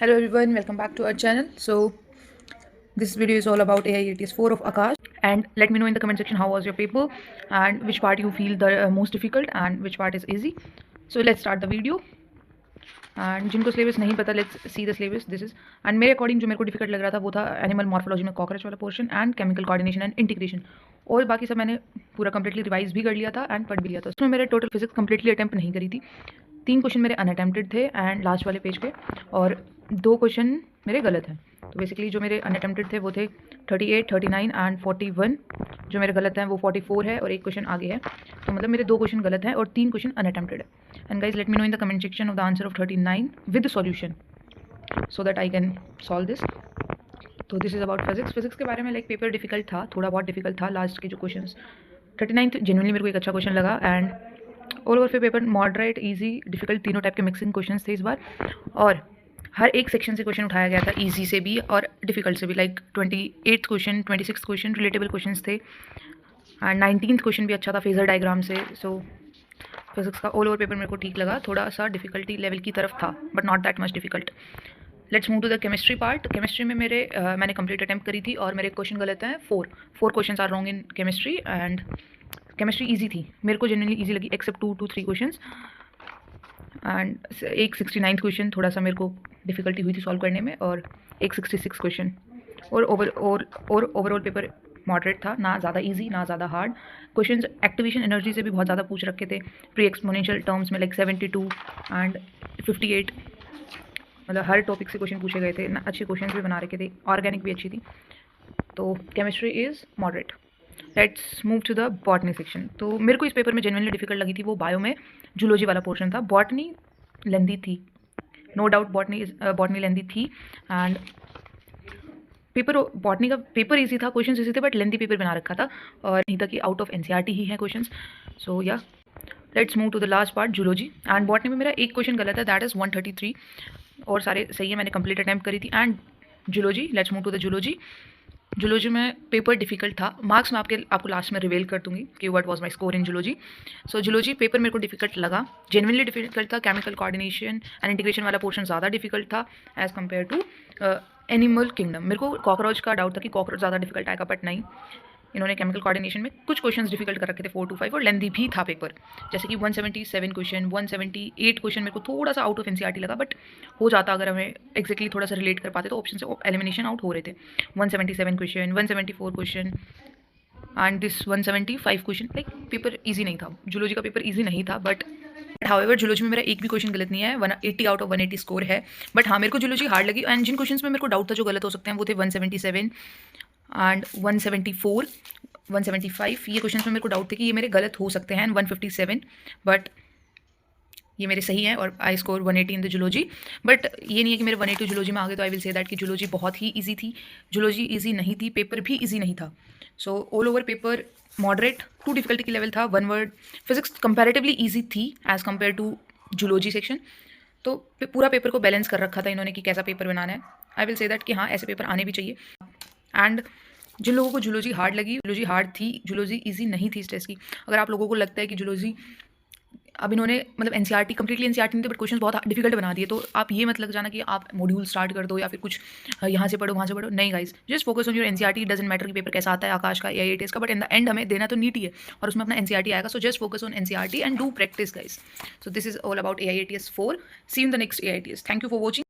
Hello everyone, welcome back to our channel. So this video is all about AIATS 4 of Akash, and let me know in the comment section how was your paper and which part you feel the most difficult and which part is easy. So let's start the video. And जिनको syllabus नहीं पता, let's see the syllabus. This is and मेरे according जो मेरे को difficult लग रहा था वो था एनिमल मॉर्फोलॉजी में कॉकरोच वाला portion and chemical coordination and integration. और बाकी सब मैंने पूरा कंप्लीटली रिवाइज भी कर लिया था एंड पढ़ भी लिया था. उसमें मेरे टोटल फिजिक्स कंप्लीटली अटैम्प्ट नहीं करी थी. 3 क्वेश्चन मेरे अनअटेम्प्टेड थे एंड लास्ट वाले पेज पे, और 2 क्वेश्चन मेरे गलत हैं. तो बेसिकली जो मेरे अनअटेम्प्टेड थे वो थे 38, 39 एंड 41. जो मेरे गलत हैं वो 44 है और एक क्वेश्चन आगे है. तो मतलब मेरे 2 क्वेश्चन गलत हैं और 3 क्वेश्चन अनअटेम्प्टेड है. And guys let me know in the comment section of the answer of 39 with solution so that I can solve this. तो दिस इज अबाउट फिजिक्स के बारे में. लाइक पेपर डिफिकल्ट था, थोड़ा बहुत डिफिकल्ट था. Last के जो क्वेश्चन 39 जेन्युइनली मेरे को एक अच्छा क्वेश्चन लगा. एंड ऑल ओवर फिर पेपर मॉडरेट, ईजी, डिफिकल्ट तीनों टाइप के मिक्सिंग क्वेश्चन थे इस बार. और हर एक सेक्शन से क्वेश्चन उठाया गया था, ईजी से भी और डिफिकल्ट से भी. Like 28th question, 26th question relatable question थे एंड 19th क्वेश्चन भी अच्छा था फेजर डायग्राम से. सो फिजिक्स का ऑल ओवर पेपर मेरे को ठीक लगा. थोड़ा सा डिफिकल्टी लेवल की तरफ था but not that much difficult. Let's move to the chemistry part. Chemistry में मैंने कंप्लीट अटैम्प्ट करी थी और मेरे क्वेश्चन गलत हैं 4 question are wrong in chemistry. And chemistry easy थी, मेरे को जनरली ईजी लगी एक्सेप्ट 2 to 3 क्वेश्चन. एंड एक 69th क्वेश्चन थोड़ा सा मेरे को डिफिकल्टी हुई थी सॉल्व करने में, और एक 66 क्वेश्चन. और ओवरऑल पेपर मॉडरेट था, ना ज़्यादा इजी ना ज़्यादा हार्ड. क्वेश्चंस एक्टिवेशन एनर्जी से भी बहुत ज़्यादा पूछ रखे थे, प्री एक्सपोनेंशियल टर्म्स में लाइक 72 एंड 58. मतलब हर टॉपिक से क्वेश्चन पूछे गए थे ना. अच्छे क्वेश्चन भी बना रखे थे, ऑर्गेनिक भी अच्छी थी. तो chemistry is moderate. Let's move to the botany section. तो मेरे को इस पेपर में जेन्युइनली डिफिकल्ट लगी थी वो बायो में जूलॉजी वाला पोर्शन था. बॉटनी लेंदी थी, नो डाउट. बॉटनी लेंदी थी एंड पेपर बॉटनी का पेपर इजी था, क्वेश्चंस इजी थे, बट लेंदी पेपर बना रखा था और नहीं था कि आउट ऑफ एनसीईआरटी ही है क्वेश्चंस. सो या let's move to the last part, zoology. And botany में मेरा एक क्वेश्चन गलत है, दैट इज़ 133, और सारे सही है. मैंने कंप्लीट अटैम्प्ट करी थी. And zoology, let's move to the zoology. Zoology में पेपर डिफिकल्ट था. मार्क्स मैं आपको लास्ट में रिवील कर दूंगी कि what was my score in zoology. So zoology paper मेरे को डिफिकल्ट लगा, जेन्युइनली डिफिकल्ट था. केमिकल कोऑर्डिनेशन एंड इंटीग्रेशन वाला पोर्शन ज़्यादा डिफिकल्ट था as compare to animal kingdom. मेरे को कॉकरोच का डाउट था कि कॉकरोच ज़्यादा डिफिकल्ट आएगा, बट नहीं. इन्होंने केमिकल कोऑर्डिनेशन में कुछ क्वेश्चंस डिफिकल्ट कर रखे थे 4 to 5, और लेंदी भी था पेपर. जैसे कि 177 क्वेश्चन, 178 क्वेश्चन मेरे को थोड़ा सा आउट ऑफ एनसीईआरटी लगा, बट हो जाता अगर हमें एक्जैक्टली थोड़ा सा रिलेट कर पाते तो ऑप्शन से एलिमिनेशन आउट हो रहे थे. 177 question, 174 question and this 175 question. Like paper easy नहीं था, जूलॉजी का पेपर ईजी नहीं था. बट हाउएवर जूलॉजी में मेरा एक भी क्वेश्चन गलत नहीं है. 180 आउट ऑफ 180 स्कोर है. बट हाँ, मेरे को जूलॉजी हार्ड लगी. एंड जिन क्वेश्चन में मेरे को डाउट था जो गलत हो सकते हैं वो थे 177 एंड 174, 175. ये क्वेश्चन में मेरे को डाउट थे कि ये मेरे गलत हो सकते हैं. 157, बट ये मेरे सही हैं और I score 180 in the zoology. But ये नहीं है कि मेरे 180 जूलॉजी में आ गए तो आई विल से दैट कि जूलॉजी बहुत ही ईजी थी. जूलॉजी ईजी नहीं थी, पेपर भी ईजी नहीं था. So all over paper moderate to difficulty की लेवल था. 1 वर्ड फिजिक्स कंपैरेटिवली ईजी थी as compare to zoology section. तो पूरा पेपर को बैलेंस कर रखा था इन्होंने कि कैसा पेपर बनाना है. आई विल से दैट कि हाँ, ऐसे पेपर आने भी चाहिए. एंड जिन लोगों को जूलॉजी हार्ड लगी, जूलॉजी हार्ड थी, जूलॉजी इजी नहीं थी इस टेस्ट की. अगर आप लोगों को लगता है कि जूलॉजी अब इन्होंने मतलब एनसीईआरटी कंप्लीटली एनसीईआरटी नहीं थे बट क्वेश्चन बहुत डिफिकल्ट बना दिए, तो आप ये मत लग जाना कि आप मॉड्यूल स्टार्ट कर दो या फिर कुछ यहाँ से पढ़ो वहाँ से पढ़ो. नहीं guys, just focus on your NCERT. Doesn't matter कि पेपर कैसा आता है, आकाश का, एआईएटीएस का, बट इन द एंड हमें देना तो नीट ही है और उसमें अपना एनसीईआरटी आएगा. So just focus on NCERT and do practice guys. So this is all about AIATS 4. See in the next AIATS. Thank you for watching.